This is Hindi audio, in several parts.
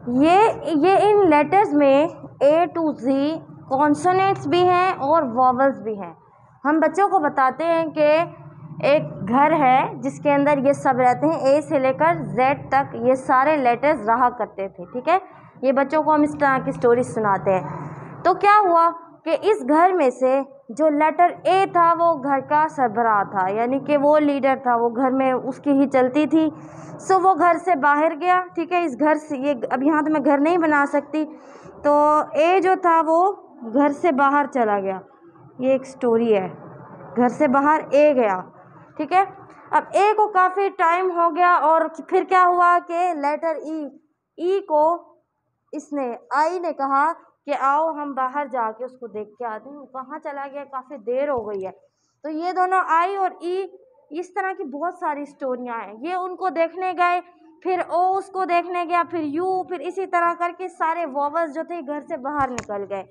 ये इन लेटर्स में A to Z कॉन्सोनेंट्स भी हैं और वॉवल्स भी हैं। हम बच्चों को बताते हैं कि एक घर है जिसके अंदर ये सब रहते हैं, A से लेकर Z तक ये सारे लेटर्स रहा करते थे। ठीक है, ये बच्चों को हम इस तरह की स्टोरी सुनाते हैं। तो क्या हुआ कि इस घर में से जो लेटर A था वो घर का सरबराह था, यानी कि वो लीडर था, वो घर में उसकी ही चलती थी। सो वो घर से बाहर गया। ठीक है, इस घर से ये अब यहाँ तो मैं घर नहीं बना सकती, तो A जो था वो घर से बाहर चला गया। ये एक स्टोरी है, घर से बाहर A गया। ठीक है, अब A को काफ़ी टाइम हो गया और फिर क्या हुआ कि लेटर E को इसने आई ने कहा कि आओ हम बाहर जाके उसको देख के आते हैं। वो कहाँ चला गया, काफ़ी देर हो गई है। तो ये दोनों आई और ई, इस तरह की बहुत सारी स्टोरियाँ हैं। ये उनको देखने गए, फिर ओ उसको देखने गया, फिर यू, फिर इसी तरह करके सारे वॉवल्स जो थे घर से बाहर निकल गए।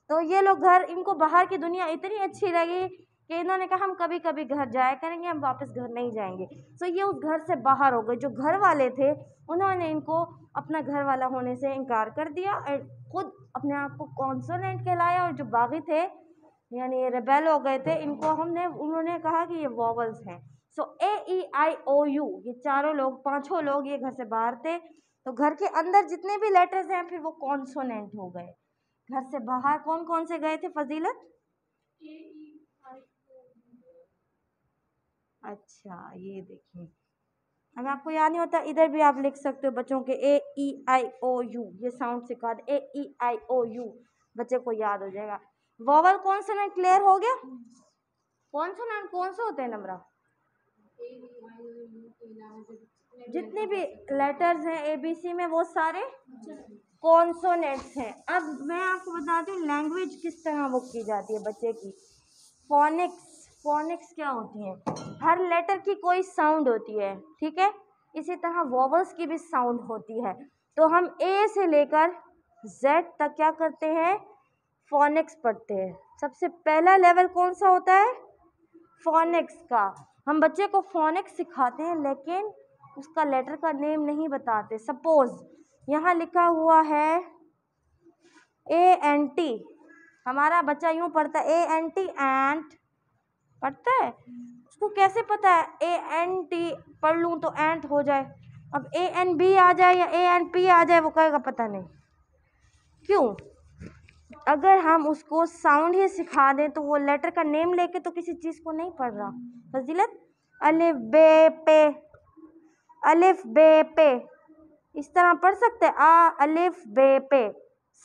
तो ये लोग इनको बाहर की दुनिया इतनी अच्छी लगी कि इन्होंने कहा हम कभी कभी घर जाया करेंगे, हम वापस घर नहीं जाएंगे। तो ये उस घर से बाहर हो गए। जो घर वाले थे उन्होंने इनको अपना घर वाला होने से इनकार कर दिया और खुद अपने आप को कॉन्सोनेंट कहलाया, और जो बागी थे यानी ये रेबेल हो गए थे, इनको उन्होंने कहा कि ये वॉवल्स हैं। सो A E I O U, ये चारों लोग, पांचों लोग ये घर से बाहर थे। तो घर के अंदर जितने भी लेटर्स हैं फिर वो कॉन्सोनेंट हो गए। घर से बाहर कौन कौन से गए थे फजीलत? अच्छा, ये देखिए, अगर आपको याद नहीं होता इधर भी आप लिख सकते हो बच्चों के A E I O U, ये साउंड सिखा दे A E I O U, बच्चे को याद हो जाएगा। वॉवल कॉन्सोनेंट क्लियर हो गया? कॉन्सोनेंट कौन से होते हैं नम्रा? जितने भी लेटर्स हैं ABC में वो सारे कॉन्सोनेंट्स हैं। अब मैं आपको बताती हूँ लैंग्वेज किस तरह वो की जाती है बच्चे की। फोनिक्स क्या होती है? हर लेटर की कोई साउंड होती है। ठीक है, इसी तरह वॉवल्स की भी साउंड होती है। तो हम A से लेकर Z तक क्या करते हैं? फोनिक्स पढ़ते हैं। सबसे पहला लेवल कौन सा होता है? फोनिक्स का। हम बच्चे को फोनिक्स सिखाते हैं लेकिन उसका लेटर का नेम नहीं बताते। सपोज यहाँ लिखा हुआ है ANT, हमारा बच्चा यूं पढ़ता है ANT, एंट पढ़ता है। उसको कैसे पता है ANT पढ़ लूँ तो एंट हो जाए? अब ANB आ जाए या ANP आ जाए वो कहेगा पता नहीं। क्यों? अगर हम उसको साउंड ही सिखा दें तो वो लेटर का नेम लेके तो किसी चीज़ को नहीं पढ़ रहा। फजीलत, अलिफ बे पे, अलिफ बे पे, इस तरह पढ़ सकते हैं। आ अलिफ बे पे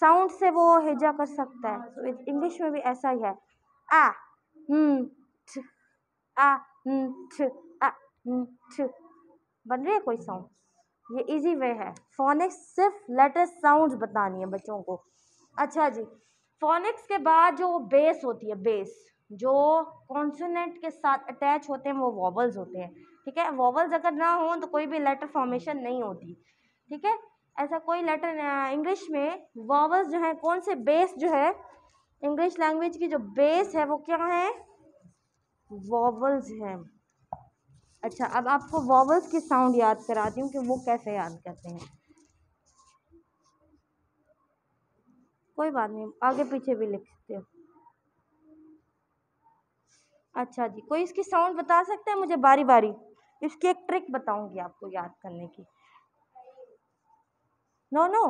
साउंड से वो हिजा कर सकता है। तो इंग्लिश में भी ऐसा ही है। आ ठ, आ ठ, आ ठ, बन रही है कोई साउंड? ये इजी वे है। फोनिक्स सिर्फ लेटर साउंड्स बतानी है बच्चों को। अच्छा जी, फोनिक्स के बाद जो बेस होती है, बेस जो कॉन्सोनेंट के साथ अटैच होते हैं वो वॉवल्स होते हैं। ठीक है, वॉवल्स अगर ना हो तो कोई भी लेटर फॉर्मेशन नहीं होती। ठीक है, ऐसा कोई लेटर इंग्लिश में वॉवल्स जो है, कौन से बेस जो है इंग्लिश लैंग्वेज की जो बेस है वो क्या है? वॉवल्स है। अच्छा, अब आपको वॉवल्स की साउंड याद कराती हूँ कि वो कैसे याद करते हैं। कोई बात नहीं, आगे पीछे भी लिख सकते हो। अच्छा जी, कोई इसकी साउंड बता सकता है मुझे बारी बारी? इसकी एक ट्रिक बताऊंगी आपको याद करने की। नो नो,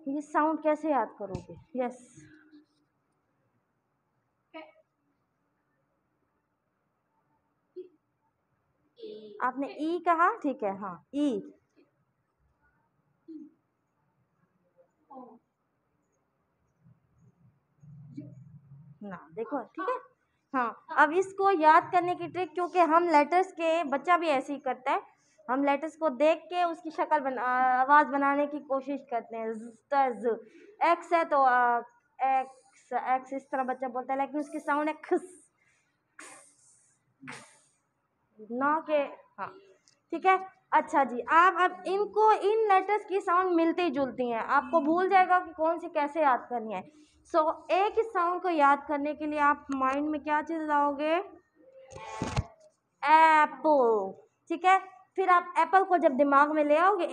ये साउंड कैसे याद करोगे? यस, आपने ई कहा, ठीक है, हाँ ई। ना देखो, ठीक है, हाँ। अब इसको याद करने की ट्रिक, क्योंकि हम लेटर्स के, बच्चा भी ऐसे ही करता है, हम लेटर्स को देख के उसकी शक्ल आवाज़ बनाने की कोशिश करते हैं। ज एक्स है तो एक्स एक्स इस तरह बच्चा बोलता है, लेकिन उसकी साउंड है खस, ना के, हाँ ठीक है। अच्छा जी, आप अब इनको, इन लेटर्स की साउंड मिलती जुलती हैं, आपको भूल जाएगा कि कौन सी कैसे याद करनी है। सो एक ही साउंड को याद करने के लिए आप माइंड में क्या चीज़ लाओगे? एप्पल। ठीक है, फिर आप एप्पल को जब दिमाग में ले आओगे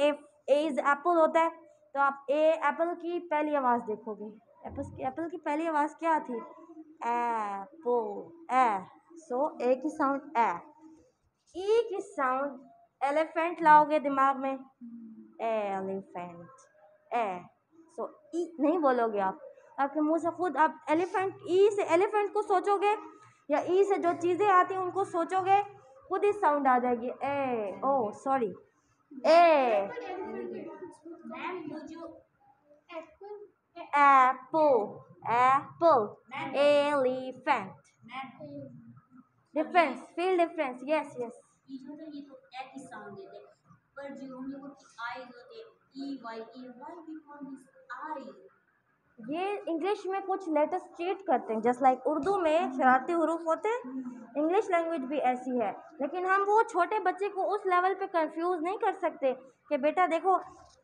ए इज एप्पल होता है, तो आप ए एप्पल की पहली आवाज़ देखोगे। एप्पल की पहली आवाज़ क्या थी? एप्पल, ए। सो ए की साउंड ए। ई की साउंड एलिफेंट लाओगे दिमाग में, एलिफेंट, ए। सो ई नहीं बोलोगे आप, आपके मुंह से खुद आप एलिफेंट, ई से एलिफेंट को सोचोगे या ई से जो चीज़ें आती हैं उनको सोचोगे, खुद ही साउंड आ जाएगी A. Oh sorry, A apple, apple, elephant. Difference, feel difference, yes yes. ये तो ए की साउंड देते हैं, पर जो हम लोगों की आई होते हैं, E Y we call this I. ये इंग्लिश में कुछ लेटर्स चीट करते हैं, जस्ट लाइक उर्दू में शरारती हरूफ होते हैं, इंग्लिश लैंग्वेज भी ऐसी है। लेकिन हम वो छोटे बच्चे को उस लेवल पे कंफ्यूज नहीं कर सकते कि बेटा देखो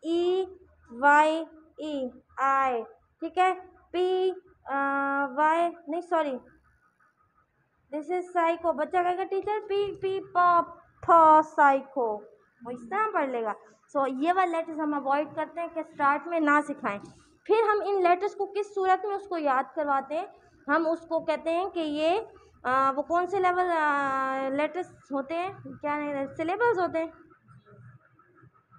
ई वाई ई आई, ठीक है, पी वाई नहीं सॉरी दिस इज साइको। बच्चा कहेगा टीचर पी पी प साइको, वो इस तरह पढ़ लेगा। सो ये वाले लेटर्स हम अवॉइड करते हैं कि स्टार्ट में ना सिखाएं। फिर हम इन लेटर्स को किस सूरत में उसको याद करवाते हैं, हम उसको कहते हैं कि ये वो कौन से लेवल लेटर्स होते हैं, क्या नहीं सिलेबल्स होते हैं,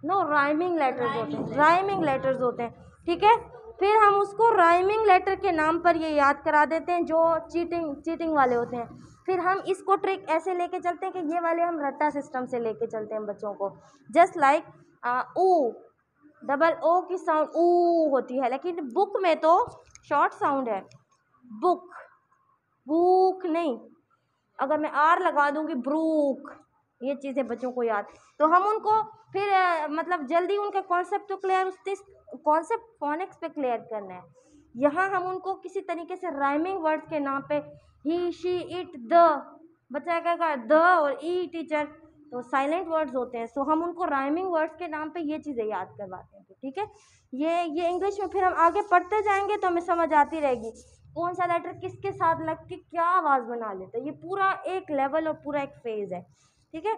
नो राइमिंग लेटर्स होते हैं, राइमिंग लेटर्स होते हैं, ठीक है। फिर हम उसको राइमिंग लेटर के नाम पर ये याद करा देते हैं जो चीटिंग वाले होते हैं। फिर हम इसको ट्रिक ऐसे लेके चलते हैं कि ये वाले हम रट्टा सिस्टम से लेके चलते हैं बच्चों को, जस्ट लाइक ऊ, डबल ओ की साउंड ऊ होती है, लेकिन बुक में तो शॉर्ट साउंड है, बुक, बुक नहीं। अगर मैं आर लगा दूंगी ब्रूक, ये चीज़ें बच्चों को याद, तो हम उनको फिर मतलब जल्दी उनका कॉन्सेप्ट तो क्लियर, उसके कॉन्सेप्ट फोनिक्स पे क्लियर करना है। यहाँ हम उनको किसी तरीके से राइमिंग वर्ड्स के नाम पे ही शी इट द, बच्चा कहेगा द और ई टीचर, तो साइलेंट वर्ड्स होते हैं। सो हम उनको राइमिंग वर्ड्स के नाम पे ये चीज़ें याद करवाते हैं, ठीक है। ये इंग्लिश में फिर हम आगे पढ़ते जाएंगे तो हमें समझ आती रहेगी कौन सा लेटर किसके साथ लग के क्या आवाज़ बना लेता है। ये पूरा एक लेवल और पूरा एक फेज है, ठीक है।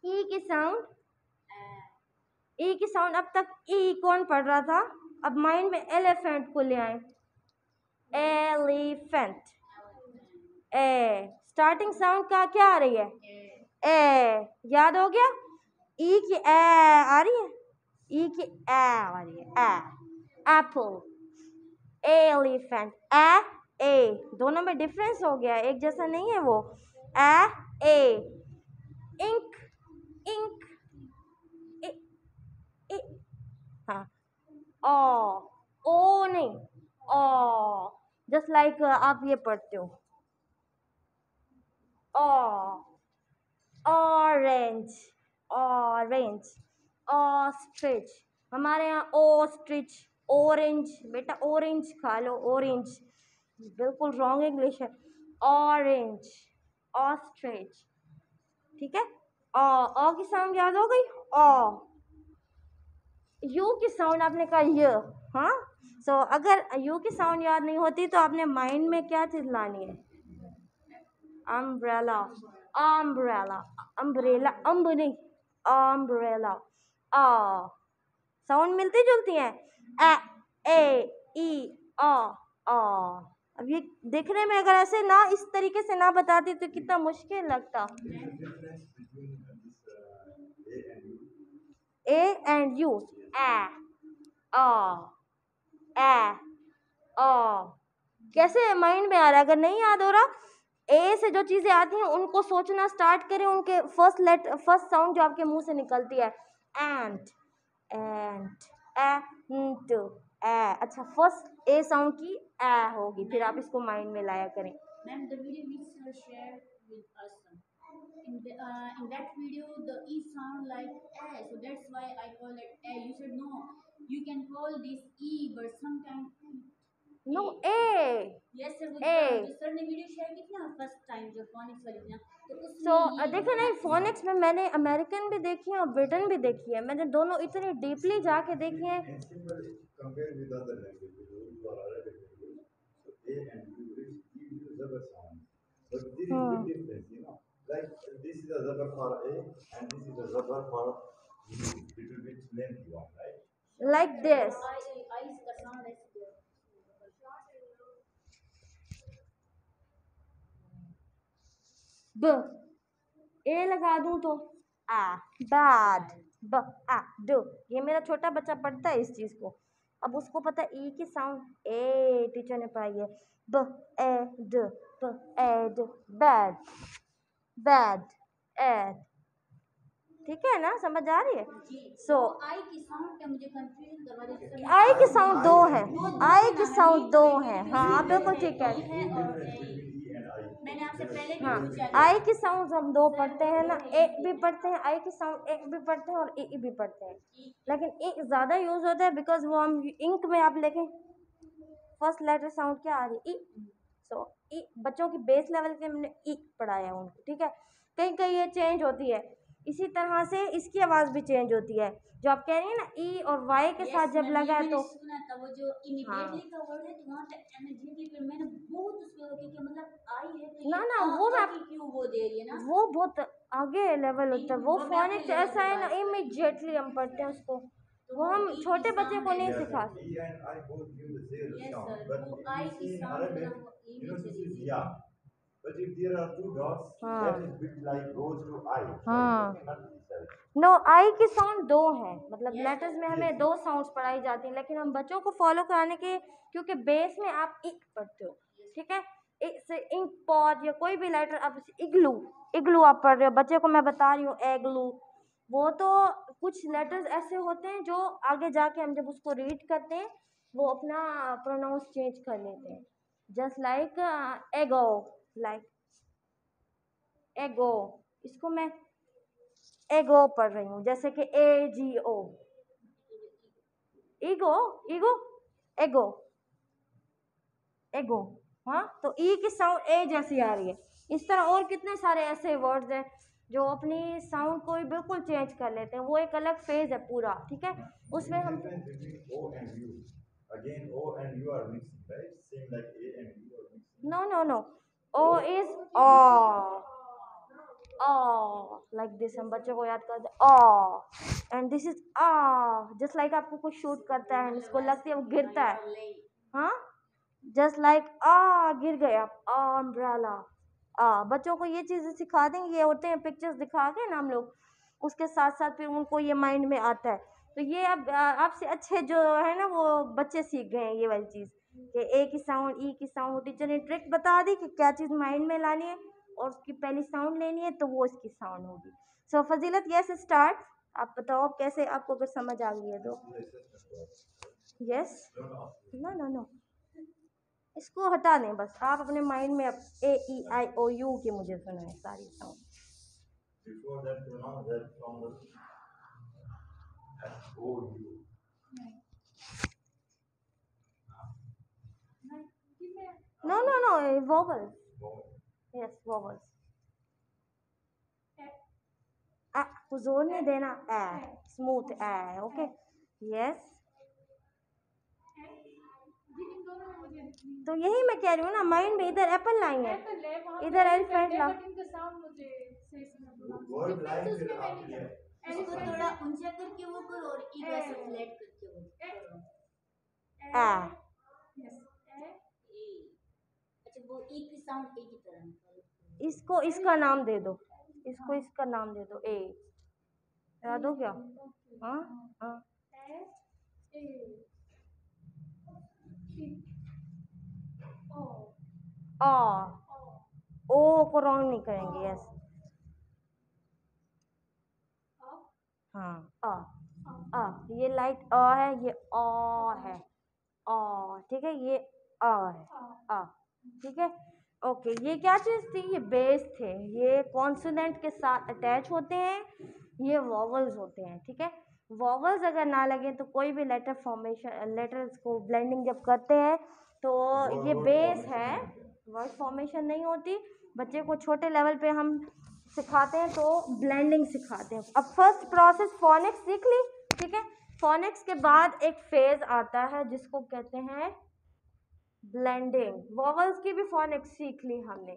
ई की साउंड, ई की साउंड, अब तक ई कौन पढ़ रहा था, अब माइंड में एलिफेंट को ले आए, एलिफेंट, ए। स्टार्टिंग साउंड का क्या आ रही है, ए, याद हो गया। ई की ए आ रही है, ई की ए आ रही है, ए, एप्पल, एलिफेंट, ए, दोनों में डिफरेंस हो गया, एक जैसा नहीं है वो, ए, इंक, इंक, ए, ए, हाँ, ओ नहीं, ओ, जस्ट लाइक आप ये पढ़ते हो, ओ, ऑरेंज, ऑरेंज, ऑस्ट्रिच, हमारे यहाँ ऑस्ट्रिच, ऑरेंज, बेटा ऑरेंज खा लो, ऑरेंज बिल्कुल रॉन्ग इंग्लिश है, ऑरेंज, ऑस्ट्रिच, ठीक है। ओ की साउंड याद हो गई, ओ। यू की साउंड आपने कहा य, हाँ। सो अगर यू की साउंड याद नहीं होती तो आपने माइंड में क्या चीज़ लानी है, अम्ब्रेला, अम्ब्रेला, अम्ब्रेला, अम्ब नहीं, अम्ब्रेला, आ, साउंड मिलती जुलती हैं, ए ई आ, अब ये देखने में अगर ऐसे ना इस तरीके से ना बताती तो कितना मुश्किल लगता। ए एंड यू, ए, आ, ए, आ, कैसे माइंड में आ रहा है, अगर नहीं याद हो रहा, ए से जो चीज़ें आती हैं उनको सोचना स्टार्ट करें, उनके फर्स्ट साउंड जो आपके मुंह से निकलती है, एंट, एंट, ए, अच्छा फर्स्ट ए साउंड की ए होगी, फिर आप इसको माइंड में लाया करें। Ma'am the video which share with us in that video the e sound like a, so that's why I call it a. You said no, you can call this e but sometimes no A, yes sir, वो जो सर ने वीडियो शेयर की थी ना फर्स्ट टाइम जो फोनिक्स वाली थी ना, तो उसमें देखिए नहीं, फोनिक्स में मैंने अमेरिकन भी देखी है और ब्रिटन भी देखी है, मैंने दोनों इतनी डीपली जाके देखी है। Like this. B ए लगा दूं तो आ बैड ब आ ड ये मेरा छोटा बच्चा पढ़ता है इस चीज को। अब उसको पता है ई की साउंड ए टीचर ने पढ़ाई है ब ए ड ब ए ड बैड बैड एड ठीक है ना समझ आ रही है। सो आई की साउंड का मुझे कंफ्यूजन करवा रही है। आई की साउंड दो है आई की साउंड दो है हाँ आप बिल्कुल ठीक है। मैंने आपसे पहले भी हाँ पूछा आई की साउंड हम दो पढ़ते हैं ना ए भी पढ़ते हैं आई की साउंड एक भी पढ़ते हैं और ई भी पढ़ते हैं लेकिन ई ज़्यादा यूज होता है बिकॉज वो हम इंक में आप देखें फर्स्ट लेटर साउंड क्या आ रही ई सो ई बच्चों की बेस लेवल के हमने ई पढ़ाया उनको ठीक है कहीं कहीं ये चेंज होती है इसी तरह से इसकी आवाज़ भी चेंज होती है जो आप कह रही हैं ना ई और वाई के साथ जब लगा है तो सुना था वो जो इमीडिएटली का वर्ड है तो वहां पे एनर्जी पे मैंने बहुत उसमें कि मतलब आई है तो ना ना वो मैं क्यों वो दे रही है ना वो बहुत आगे लेवल होता है वो फोनिक्स ऐसा है ना इमीडिएटली हम पढ़ते हैं उसको वो हम छोटे बच्चे को नहीं सिखा But if there are two dots, हाँ that is bit like goes to I. हाँ Okay, not inside. नो आई की साउंड दो है मतलब लेटर्स में हमें दो साउंड्स पढ़ाई जाती हैं लेकिन हम बच्चों को फॉलो कराने के क्योंकि बेस में आप इक पढ़ते हो ठीक है इंक पॉट या कोई भी लेटर आप इग्लू इग्लू आप पढ़ रहे हो बच्चे को मैं बता रही हूँ एग्लू वो तो कुछ लेटर्स ऐसे होते हैं जो आगे जाके हम जब उसको रीड करते हैं वो अपना प्रोनाउंस चेंज कर लेते हैं जस्ट लाइक एगो लाइक एगो इसको मैं एगो पढ़ रही हूँ जैसे कि ए जी ओ ईगो ईगो एगो एगो हाँ तो ई की साउंड ए जैसी आ रही है इस तरह और कितने सारे ऐसे वर्ड्स हैं जो अपनी साउंड को बिल्कुल चेंज कर लेते हैं वो एक अलग फेज है पूरा ठीक है उसमें हम no no no O is like this हम बच्चों को याद करते and this is just like आपको कुछ शूट करता है इसको लगती है वो गिरता है हाँ जस्ट लाइक गिर गया अम्ब्रेला बच्चों को ये चीज़ें सिखा देंगे ये होते हैं पिक्चर्स दिखा के ना हम लोग उसके साथ साथ फिर उनको ये माइंड में आता है तो ये अब आपसे अच्छे जो है ना वो बच्चे सीख गए हैं ये वाली चीज़ कि ए की साउंड ई की साउंड टीचर ने ट्रिक बता दी कि क्या चीज़ माइंड में लानी है और उसकी पहली साउंड लेनी है तो वो इसकी साउंड होगी सो फजीलत यस स्टार्ट आप बताओ कैसे आपको अगर समझ आ गई है तो यस नो नो नो इसको हटा दें बस आप अपने माइंड में ए ई आई ओ यू की मुझे सुनाएं सारी sound no no no vowels yes vowels जोर नहीं देना स्मूथ ओके यस तो यही मैं कह रही हूँ ना माइंड में इधर एप्पल लाई है इधर एलिफेंट ला इसको थोड़ा ऊंचा करके वो करो और ई वैसे फ्लैट करके वो अच्छा वो ई की साउंड ए की तरह इसको इसका नाम दे दो इसको इसका नाम दे दो ए याद हो क्या हाँ हाँ ओ को रॉन्ग नहीं करेंगे यस हाँ ये लाइट है ये है ठीक है ये है ठीक है ओके ये क्या चीज़ थी ये बेस थे ये कॉन्सोनेंट के साथ अटैच होते हैं ये वॉवल्स होते हैं ठीक है वॉवल्स अगर ना लगे तो कोई भी लेटर फॉर्मेशन लेटर्स को ब्लेंडिंग जब करते हैं तो ये बेस है वर्ड फॉर्मेशन नहीं होती बच्चे को छोटे लेवल पे हम सिखाते हैं तो ब्लेंडिंग सिखाते हैं अब फर्स्ट प्रोसेस फोनिक्स सीख ली ठीक है फोनिक्स के बाद एक फेज आता है जिसको कहते हैं ब्लेंडिंग वॉवल्स की भी फोनिक्स सीख ली हमने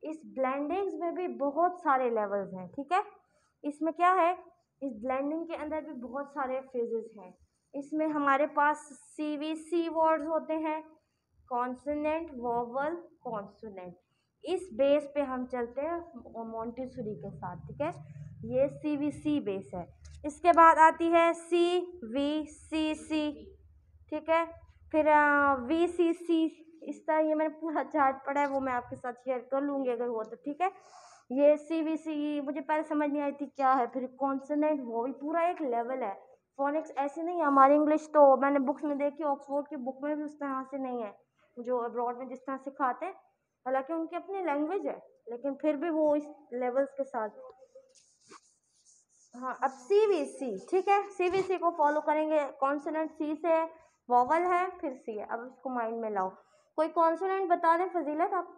इस ब्लेंडिंग्स में भी बहुत सारे लेवल्स हैं ठीक है इसमें क्या है इस ब्लेंडिंग के अंदर भी बहुत सारे फेजेस हैं। इसमें हमारे पास CVC वर्ड्स होते हैं, कॉन्सोनेंट, वोवल, कॉन्सोनेंट। इस बेस पे हम चलते हैं मोंटेसरी के साथ, ठीक है। ये CVC बेस है। इसके बाद आती है CVCC, ठीक है। फिर VCC। इस तरह ये मैंने पूरा चार्ट पढ़ा है, वो मैं आपके साथ शेयर कर लूँगी अगर हो तो, ठीक है। ये CVC मुझे पहले समझ नहीं आई थी क्या है। फिर कॉन्सोनेंट, वो भी पूरा एक लेवल है। फोनिक्स ऐसे नहीं है हमारी इंग्लिश, तो मैंने बुक्स में देखी, ऑक्सफोर्ड की बुक में भी उस तरह से नहीं है जो अब्रॉड में जिस तरह सिखाते हैं। हालांकि उनकी अपनी लैंग्वेज है, लेकिन फिर भी वो इस लेवल्स के साथ। हाँ, अब CVC, ठीक है। CVC को फॉलो करेंगे। कॉन्सोनेंट C से है, वॉवल है, फिर C है। अब इसको माइंड में लाओ। कोई कॉन्सोनेंट बता दें फजीलत आप।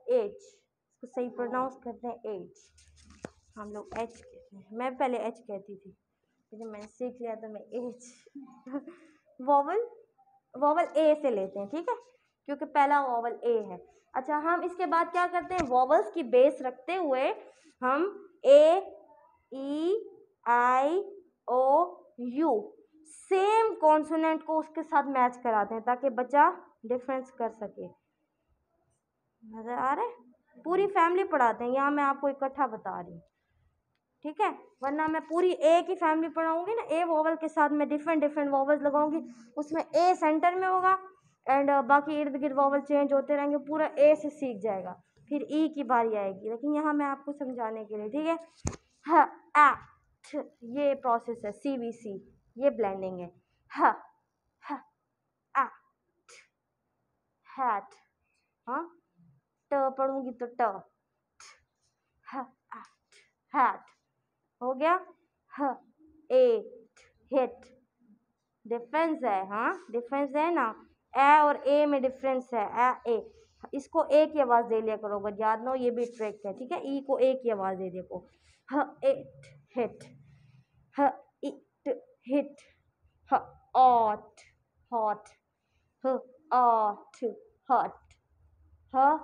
H, इसको सही प्रोनाउंस करते हैं H। हम लोग H कहते हैं, मैं पहले H कहती थी, लेकिन मैंने सीख लिया तो मैं H। वॉवल, वॉवल A से लेते हैं, ठीक है, क्योंकि पहला वॉवल A है। अच्छा, हम इसके बाद क्या करते हैं, वॉवल्स की बेस रखते हुए हम A, E, I, O, U same consonant को उसके साथ मैच कराते हैं ताकि बच्चा डिफरेंस कर सके। नजर आ रहा है? पूरी फैमिली पढ़ाते हैं, यहाँ मैं आपको इकट्ठा बता रही हूँ, ठीक है। वरना मैं पूरी ए की फैमिली पढ़ाऊंगी ना, ए वोवल के साथ मैं डिफरेंट डिफरेंट वोवल्स लगाऊंगी, उसमें ए सेंटर में होगा एंड बाकी इर्द गिर्द वोवल चेंज होते रहेंगे, पूरा ए से सीख जाएगा, फिर ई की बारी आएगी। लेकिन यहाँ मैं आपको समझाने के लिए, ठीक है। ह, आ, ठ, ये प्रोसेस है CVC, ये ब्लेंडिंग है। ह, ह, आ, हैट, हाँ, ट पढ़ूंगी तो ट, ह, आ, हैट हो गया। ह, ए, हिट, डिफरेंस है, हाँ डिफरेंस है ना, ए और ए में डिफरेंस है। ए, इसको ए की आवाज़ दे लिया करो, अगर याद ना हो, ये भी ट्रिक है, ठीक है। ई को ए की आवाज़ दे दिया करो। ह, इट, हिट, ह, इट, हिट, ह, ऑट, हॉट, ह, ऑट, हॉट, ह,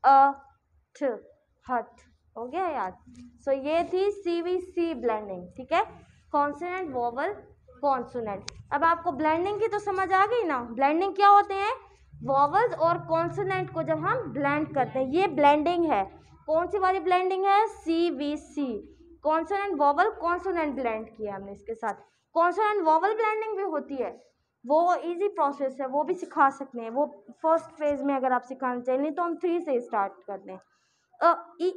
अ, हट। हो गया याद? सो ये थी CVC ब्लेंडिंग, ठीक है। Consonant, vowel, consonant. अब आपको ब्लेंडिंग की तो समझ आ गई ना। ब्लेंडिंग क्या होते हैं, वोवल्स और कॉन्सोनेंट को जब हम ब्लेंड करते हैं, ये ब्लेंडिंग है। कौन सी वाली ब्लेंडिंग है, CVC, consonant vowel consonant blend किया हमने इसके साथ। कॉन्सोनेंट वोवल ब्लेंडिंग भी होती है, वो इजी प्रोसेस है, वो भी सिखा सकते हैं। वो फर्स्ट फेज में अगर आप सिखाना चाहिए, नहीं तो हम 3 से स्टार्ट करते हैं। इट,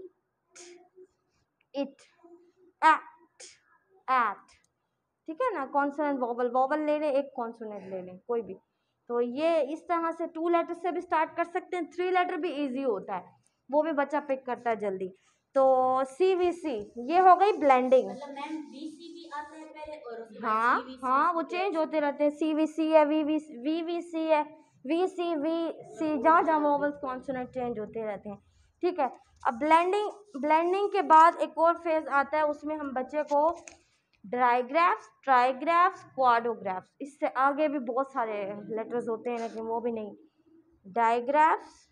एट, ठीक है ना। कॉन्सोनेंट, वोवल, वोवल ले लें, एक कॉन्सोनेंट ले लें, कोई भी। तो ये इस तरह से 2 लेटर से भी स्टार्ट कर सकते हैं। 3 लेटर भी इजी होता है, वो भी बच्चा पिक करता है जल्दी। तो CVC ये हो गई ब्लेंडिंग। मतलब मैम BC भी आता है पहले और उसके बाद हाँ CVC हाँ, वो चेंज होते रहते हैं। CVC है, VVC है, VC जहाँ जहाँ वोवल्स कॉन्सोनेंट चेंज होते रहते हैं, ठीक है। अब ब्लेंडिंग के बाद एक और फेज आता है, उसमें हम बच्चे को डायग्राफ्स, ट्राइग्राफ्स, क्वाड्रोग्राफ्स, इससे आगे भी बहुत सारे लेटर्स होते हैं, लेकिन वो भी नहीं। डायग्राफ्स,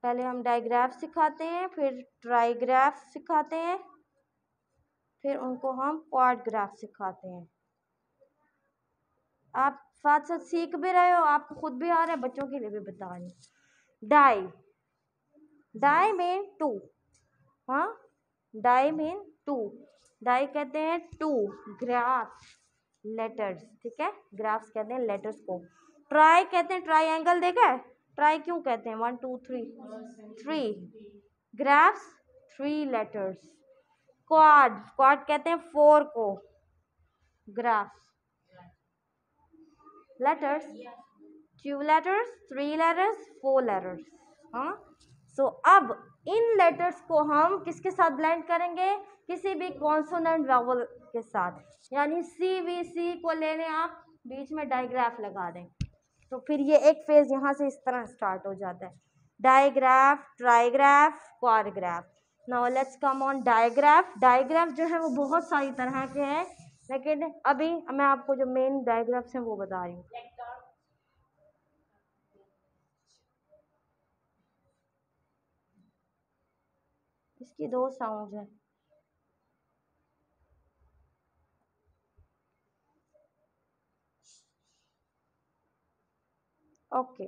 पहले हम डायग्राफ्स सिखाते हैं, फिर ट्राइग्राफ्स सिखाते हैं, फिर उनको हम क्वाड्रोग्राफ सिखाते हैं। आप साथ साथ सीख भी रहे हो, आपको खुद भी आ रहा है, बच्चों के लिए भी बता रही हूँ। डाई मीन 2, हाँ, डाई मीन 2, डाई कहते हैं 2 ग्राफ लेटर्स, ठीक है। ग्राफ्स कहते हैं लेटर्स को। ट्राई कहते हैं, ट्राइंगल देखा है, ट्राई क्यों कहते हैं, 1 2 3 ग्राफ्स 3 लेटर्स। क्वाड कहते हैं 4 को, graphs letters, 2 letters, 3 letters, 4 letters, हाँ। सो अब इन लेटर्स को हम किसके साथ ब्लेंड करेंगे, किसी भी कॉन्सोनेंट वोवल के साथ, यानी CVC को ले लें आप, बीच में डायग्राफ लगा दें, तो फिर ये एक फेज यहाँ से इस तरह स्टार्ट हो जाता है। Digraph, trigraph, quadrograph. Now let's come on digraph. Digraph जो है वो बहुत सारी तरह के हैं, लेकिन अभी मैं आपको जो मेन डायग्राफ्स हैं वो बता रही हूँ। इसकी दो साउंड है। ओके,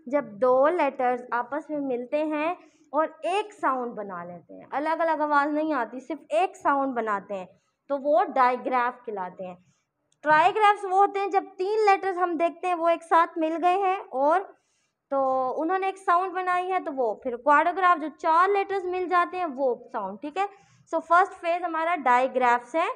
जब दो लेटर्स आपस में मिलते हैं और एक साउंड बना लेते हैं, अलग अलग आवाज़ नहीं आती, सिर्फ एक साउंड बनाते हैं, तो वो डाइग्राफ कहलाते हैं। ट्राइग्राफ्स वो होते हैं जब तीन लेटर्स हम देखते हैं वो एक साथ मिल गए हैं और तो उन्होंने एक साउंड बनाई है, तो वो फिर क्वाड्रोग्राफ जो चार लेटर्स मिल जाते हैं वो साउंड। ठीक है, सो फर्स्ट फेज हमारा डाइग्राफ्स है,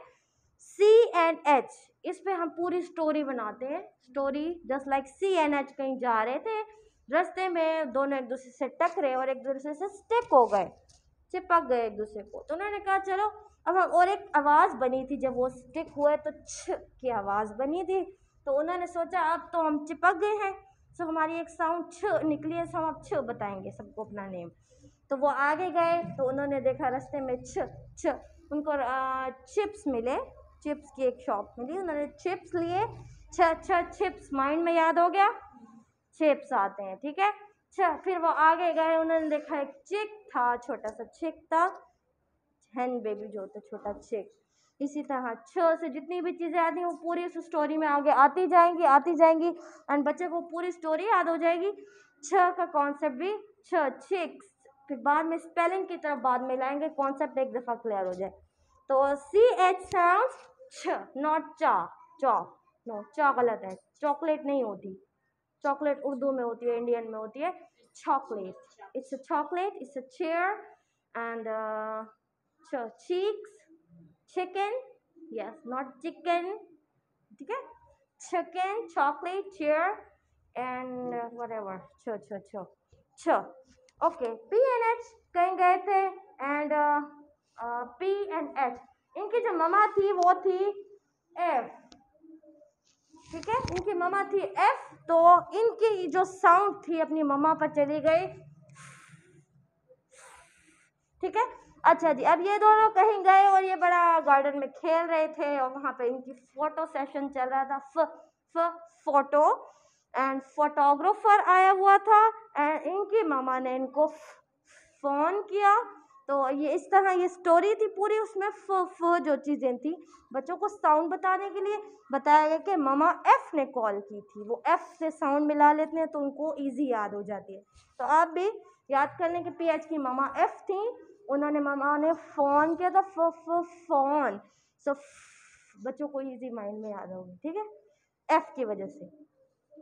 सी एंड एच। इस पे हम पूरी स्टोरी बनाते हैं। Story just like C and H कहीं जा रहे थे, रास्ते में दोनों एक दूसरे से टकरे और एक दूसरे से स्टिक हो गए, चिपक गए एक दूसरे को। तो उन्होंने कहा चलो अब हम, और एक आवाज़ बनी थी जब वो स्टिक हुए तो छ की आवाज़ बनी थी। तो उन्होंने सोचा अब तो हम चिपक गए हैं, सो हमारी एक साउंड छ निकली है, सो हम अब छ बताएंगे सबको अपना नेम। तो वो आगे गए तो उन्होंने देखा रास्ते में छ छ, उनको चिप्स मिले, चिप्स की एक शॉप मिली, उन्होंने चिप्स लिए, छ छ चिप्स माइंड में याद हो गया, चिप्स आते हैं। ठीक है, अच्छा फिर वो आगे गए, उन्होंने देखा एक चिक था, छोटा सा चिक था, हैन बेबी जो होता है छोटा चिक। इसी तरह छ से जितनी भी चीज़ें आती हैं वो पूरी उस स्टोरी में आगे आती जाएंगी एंड बच्चे को पूरी स्टोरी याद हो जाएगी। छ का कॉन्सेप्ट भी छ चिक्स, फिर बाद में स्पेलिंग की तरफ बाद में लाएंगे, कॉन्सेप्ट एक दफ़ा क्लियर हो जाए। तो सी एच साउंड छ, नॉट चा, चौ नो, चा गलत है, चॉकलेट नहीं होती, चॉकलेट उर्दू में होती है, इंडियन में होती है chocolate. It's a chocolate, it's a chair, and cheeks, chicken, yes, not chicken, ठीक है, chicken, chocolate, chair, and whatever, छ, okay, P and H कहीं गए थे, and P and H, इनकी जो ममा थी वो थी F, ठीक है, इनकी ममा थी F, तो इनकी जो साउंड थी अपनी ममा पर चली गई। ठीक है, अच्छा जी, अब ये दोनों कहीं गए और ये बड़ा गार्डन में खेल रहे थे और वहाँ पे इनकी फोटो सेशन चल रहा था, फोटो, एंड फोटोग्राफर आया हुआ था एंड इनकी ममा ने इनको फ़ोन किया। तो ये इस तरह ये स्टोरी थी पूरी, उसमें जो चीज़ें थी बच्चों को साउंड बताने के लिए बताया गया कि ममा एफ ने कॉल की थी, वो एफ से साउंड मिला लेते हैं तो उनको इजी याद हो जाती है। तो आप भी याद कर लें कि पी एच की ममा एफ थी, उन्होंने ममा ने फ़ोन किया था, फ़ोन, सो बच्चों को इजी माइंड में याद होगी। ठीक है, एफ की वजह से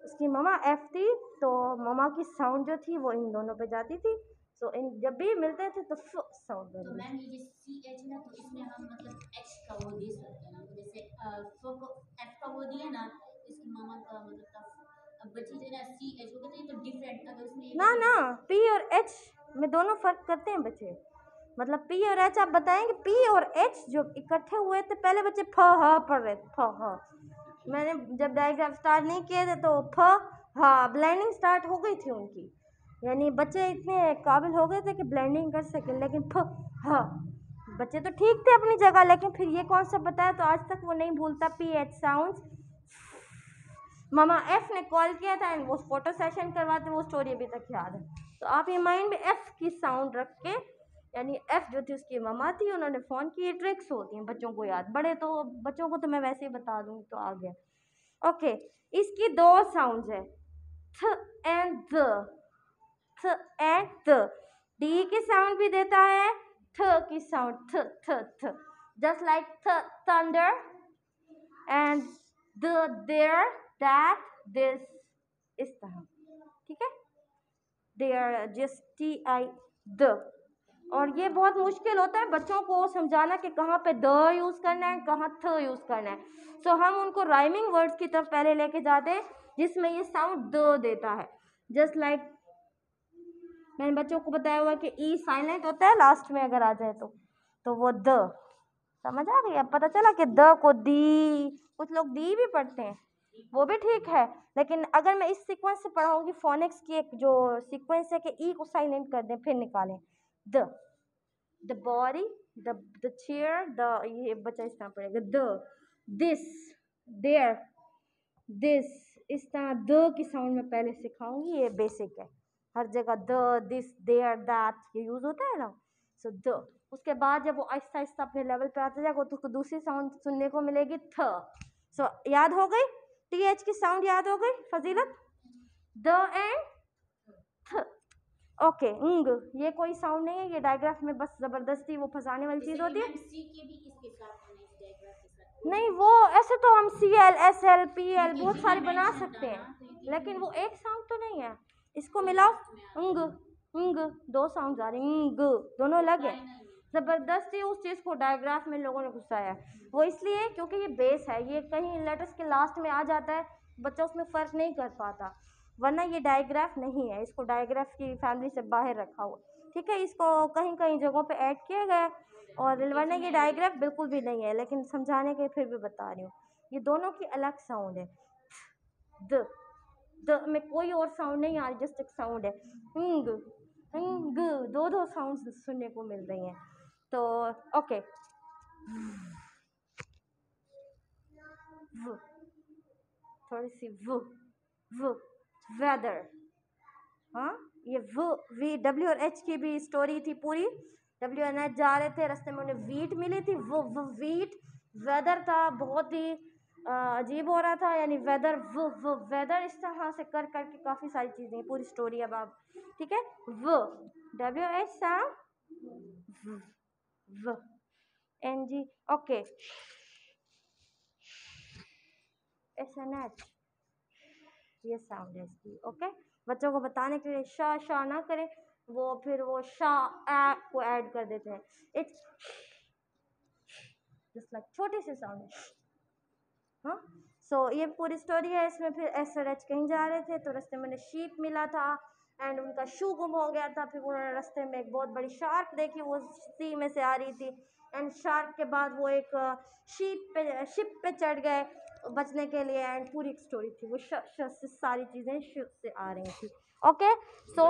उसकी ममा एफ थी, तो ममा की साउंड जो थी वो इन दोनों पे जाती थी, तो इन जब भी मिलते थे तो साउंड तो मैम ये जो सी एच ना, तो इसमें हम मतलब एच का वो दे सकते हैं, जैसे फ को एफ का वो दिया ना, इसकी मामा का मतलब अब बची जो ना सी एच वो कहते हैं तो डिफरेंट, अगर उसमें ना पी और एच में दोनों फर्क करते हैं बच्चे, मतलब पी और एच आप बताएंगे, पी और एच जो इकट्ठे हुए थे पहले बच्चे फ ह पढ़ रहे थे, फ ह, मैंने जब डायग्राम स्टार्ट नहीं किए थे तो फ ह ब्लेंडिंग स्टार्ट हो गई थी उनकी, यानी बच्चे इतने काबिल हो गए थे कि ब्लेंडिंग कर सके, लेकिन फ ह बच्चे तो ठीक थे अपनी जगह, लेकिन फिर ये कॉन्सेप्ट बताया तो आज तक वो नहीं भूलता। पी एच साउंड, मामा एफ ने कॉल किया था एंड वो फोटो सेशन करवाते, वो स्टोरी अभी तक याद है। तो आप ये माइंड में एफ की साउंड रख के, यानी एफ जो थी उसकी ममा थी, उन्होंने फ़ोन की, ट्रिक्स होती हैं बच्चों को याद, बड़े तो बच्चों को तो मैं वैसे ही बता दूँगी तो आ गया। ओके, इसकी दो साउंड्स है, th and th, th and th, D की साउंड भी देता है, थ की sound, th th th, just like th thunder and th, there, that, this, इस तरह। ठीक है, there, just T I th, और ये बहुत मुश्किल होता है बच्चों को समझाना कि कहाँ पे द यूज़ करना है, कहाँ थ यूज़ करना है। सो हम उनको राइमिंग वर्ड्स की तरफ पहले लेके जाते हैं जिसमें ये साउंड द देता है, जस्ट लाइक मैंने बच्चों को बताया हुआ कि ई साइलेंट होता है लास्ट में अगर आ जाए तो वो द, समझ आ गई। अब पता चला कि द को दी, कुछ लोग दी भी पढ़ते हैं, वो भी ठीक है, लेकिन अगर मैं इस सीक्वेंस से पढ़ाऊँगी, फोनिक्स की एक जो सीक्वेंस है कि ई को साइलेंट कर दें फिर निकालें, the body, the chair, the, ये बच्चा इस तरह पढ़ेगा, द, दिस, देयर, दिस, इस तरह द की साउंड में पहले सिखाऊंगी, ये बेसिक है, हर जगह द, दिस, देयर, दैट ये यूज़ होता है ना, सो द। उसके बाद जब वो आहिस्ता आहिस्ता अपने लेवल पे आता जाएगा तो उसको दूसरी साउंड सुनने को मिलेगी थ। सो याद हो गई, TH की साउंड याद हो गई फजीलत, द एंड थ। ओके ये कोई साउंड नहीं है, ये डायग्राफ में बस ज़बरदस्ती वो फंसाने वाली चीज़ होती है। सी के भी इसके साथ होने इस डायग्राफ के साथ नहीं वो ऐसे तो हम CL SL PL बहुत सारे बना सकते हैं, लेकिन वो एक साउंड तो नहीं है। इसको मिलाओ, दो साउंड आ रही, दोनों अलग है। ज़बरदस्ती उस चीज़ को डायग्राफ में लोगों ने घुसाया है, वो इसलिए क्योंकि ये बेस है, ये कहीं लेटर्स के लास्ट में आ जाता है, बच्चा उसमें फ़र्क नहीं कर पाता, वरना ये डायग्राफ नहीं है, इसको डायग्राफ की फैमिली से बाहर रखा हुआ, ठीक है। इसको कहीं कहीं जगहों पे ऐड किया गया है, और वरना ये डायग्राफ बिल्कुल भी नहीं है, लेकिन समझाने के फिर भी बता रही हूँ, ये दोनों की अलग साउंड है। द में कोई और साउंड नहीं आ रही, जस्ट एक साउंड है। दो साउंड सुनने को मिल रही हैं। तो ओके, थोड़ी सी वेदर, हाँ ये W और H की भी स्टोरी थी पूरी। W और H जा रहे थे, रास्ते में उन्हें वीट मिली थी, वो वीट वेदर था, बहुत ही अजीब हो रहा था, यानी वेदर वेदर इस तरह से कर करके काफ़ी सारी चीज़ें, पूरी स्टोरी अब आप, ठीक है। WH sound NG, okay. SNH ये साउंड है इसकी, ओके। बच्चों को बताने के लिए शा ना करें, वो फिर वो को ऐड कर देते हैं। इट्स जस्ट लाइक छोटी सी साउंड है, हाँ। सो ये पूरी स्टोरी है। इसमें फिर SRH कहीं जा रहे थे, तो रास्ते में उन्हें शीप मिला था एंड उनका शू गुम हो गया था। फिर उन्होंने रास्ते में एक बहुत बड़ी शार्क देखी, वो सी में से आ रही थी, एंड शार्क के बाद वो एक शिप पे चढ़ गए बचने के लिए, एंड पूरी एक स्टोरी थी, वो सारी चीज़ें शिप से आ रही थी, okay. So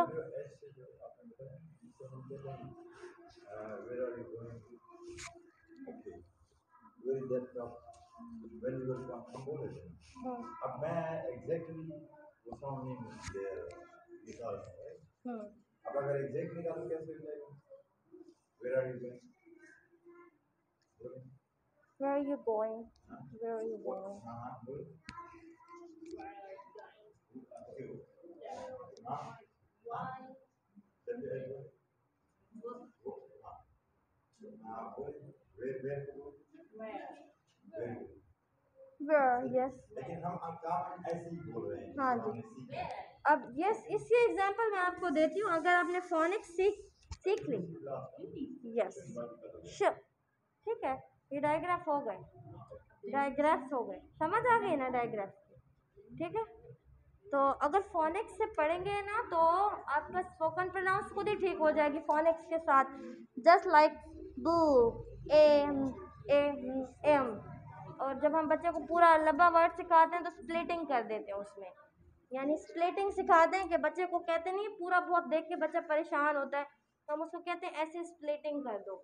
where are you going to? Okay. Where is that from? When you will come from बोले थे। अब मैं exactly वो sound नहीं निकाल सकता है। अब अगर exact निकालूं कैसे हो जाएगा? Where are you going? where are you going? Where are you going? हाँ बोल। हाँ Where, yes. लेकिन हम काम ऐसे ही बोल रहे हैं। हाँ जी। अब यस, इसी एग्जांपल मैं आपको देती हूँ। अगर आपने फोनिक्स सीख ली, यस ठीक है, ये डायग्राफ हो गए, डायग्राफ्स हो गए, समझ आ गई ना डायग्राफ, ठीक है। तो अगर फोनिक्स से पढ़ेंगे ना तो आपका स्पोकन प्रोनाउंस खुद ही ठीक हो जाएगी फोनिक्स के साथ, जस्ट लाइक बू एम। और जब हम बच्चे को पूरा लंबा वर्ड सिखाते हैं तो स्प्लिटिंग कर देते हैं उसमें, यानी स्प्लिटिंग सिखाते हैं कि बच्चे को कहते नहीं पूरा बहुत देख के बच्चा परेशान होता है, तो हम उसको कहते हैं ऐसे स्प्लिटिंग कर दो।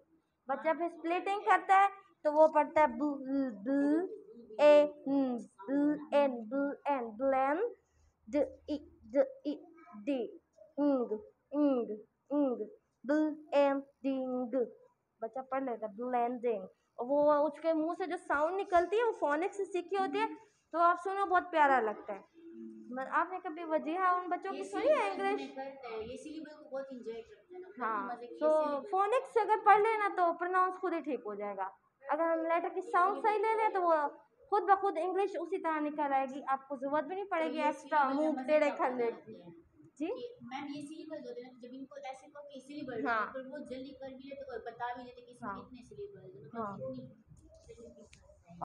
बच्चा फिर स्प्लिटिंग करता है तो वो पढ़ता है बू N blend the E D blending, बच्चा पढ़ लेता है ब्लेंडिंग। और वो उसके मुंह से जो साउंड निकलती है वो फोनिक्स से सीखी होती है, तो आप सुनो बहुत प्यारा लगता है। आपने कभी वजीहा उन बच्चों की सुनी है इंग्लिश? ये सिलेबस को बहुत एंजॉय करते हैं ना। हाँ, तो फोनिक्स से अगर पढ़ लेना तो प्रोनाउंस खुद ही ठीक हो जाएगा। अगर हम लेटर की साउंड सही ले लें तो वो खुद ब खुद इंग्लिश उसी तरह निकल आएगी, आपको जरूरत भी नहीं पड़ेगी एक्स्ट्रा मुंह टेढ़े करने की। जी मैम ये सिलेबस होते हैं जब इनको ऐसे को कि सिलेबस हाँ पर वो जल्दी कर भी लेते और बता भी देते कि इसमें हाँ कितने सिलेबस हाँ। मतलब